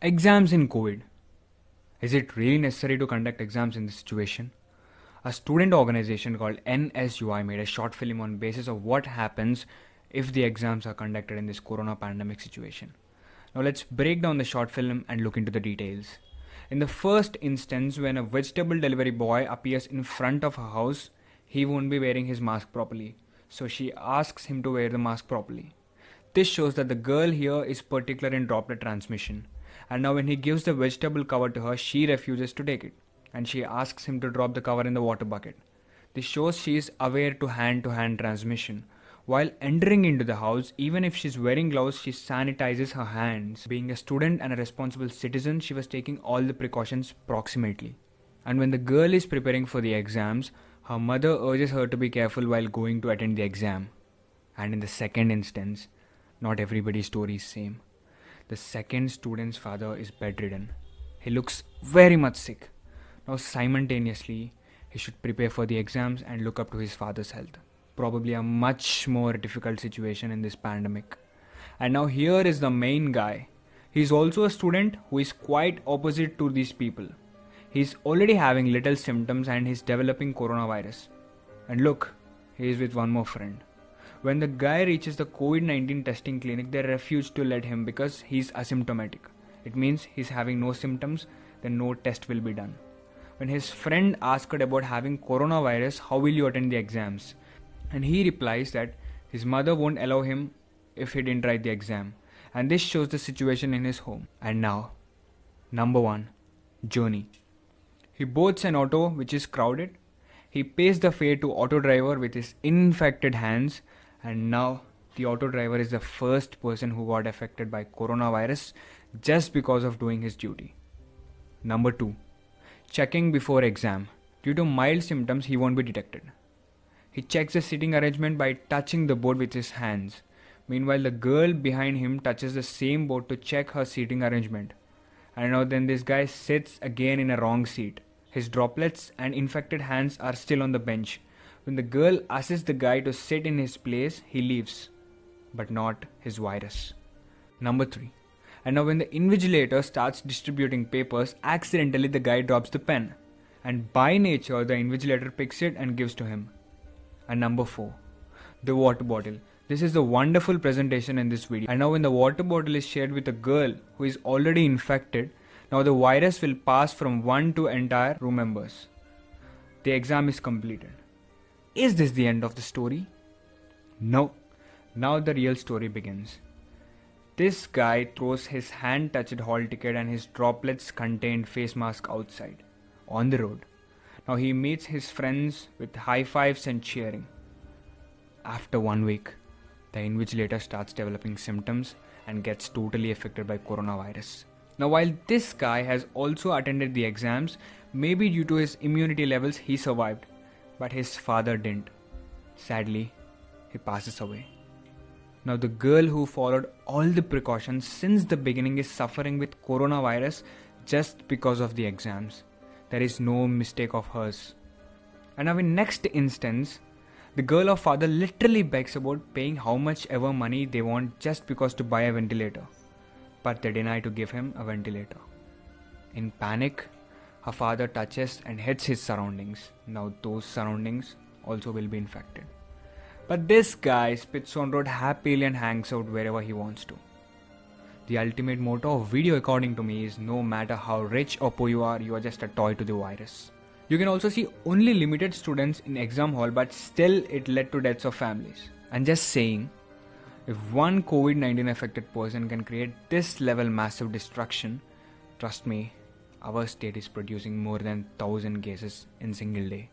Exams in COVID. Is it really necessary to conduct exams in this situation? A student organization called NSUI made a short film on basis of what happens if the exams are conducted in this corona pandemic situation. Now let's break down the short film and look into the details. In the first instance, when a vegetable delivery boy appears in front of her house, he won't be wearing his mask properly. So she asks him to wear the mask properly. This shows that the girl here is particular in droplet transmission. And now when he gives the vegetable cover to her, she refuses to take it. And she asks him to drop the cover in the water bucket. This shows she is aware to hand transmission. While entering into the house, even if she's wearing gloves, she sanitizes her hands. Being a student and a responsible citizen, she was taking all the precautions proximately. And when the girl is preparing for the exams, her mother urges her to be careful while going to attend the exam. And in the second instance, not everybody's story is same. The second student's father is bedridden. He looks very much sick. Now simultaneously, he should prepare for the exams and look up to his father's health. Probably a much more difficult situation in this pandemic. And now here is the main guy. He's also a student who is quite opposite to these people. He's already having little symptoms and he's developing coronavirus. And look, he is with one more friend. When the guy reaches the COVID-19 testing clinic, they refuse to let him because he's asymptomatic. It means he's having no symptoms, then no test will be done. When his friend asked about having coronavirus, how will you attend the exams? And he replies that his mother won't allow him if he didn't write the exam. And this shows the situation in his home. And now, number 1, journey. He boards an auto which is crowded. He pays the fare to auto driver with his infected hands. And now the auto driver is the first person who got affected by coronavirus just because of doing his duty. Number 2, checking before exam. Due to mild symptoms, he won't be detected. He checks the seating arrangement by touching the board with his hands. Meanwhile, the girl behind him touches the same board to check her seating arrangement. And now then this guy sits again in a wrong seat. His droplets and infected hands are still on the bench. When the girl asks the guy to sit in his place, he leaves. But not his virus. Number 3. And now when the invigilator starts distributing papers, accidentally the guy drops the pen. And by nature, the invigilator picks it and gives to him. And number 4. The water bottle. This is the wonderful presentation in this video. And now when the water bottle is shared with a girl who is already infected, now the virus will pass from one to entire room members. The exam is completed. Is this the end of the story? No. Now the real story begins. This guy throws his hand-touched hall ticket and his droplets-contained face mask outside, on the road. Now he meets his friends with high fives and cheering. After 1 week, the invigilator starts developing symptoms and gets totally affected by coronavirus. Now while this guy has also attended the exams, maybe due to his immunity levels he survived. But his father didn't. Sadly, he passes away. Now the girl who followed all the precautions since the beginning is suffering with coronavirus just because of the exams. There is no mistake of hers. And now in next instance, the girl or father literally begs about paying how much ever money they want just because to buy a ventilator. But they deny to give him a ventilator. In panic, her father touches and hits his surroundings. Now those surroundings also will be infected. But this guy spits on road happily and hangs out wherever he wants to. The ultimate motto of video according to me is no matter how rich or poor you are just a toy to the virus. You can also see only limited students in exam hall, but still it led to deaths of families. And just saying, if one COVID-19 affected person can create this level massive destruction, trust me, our state is producing more than 1,000 cases in single day.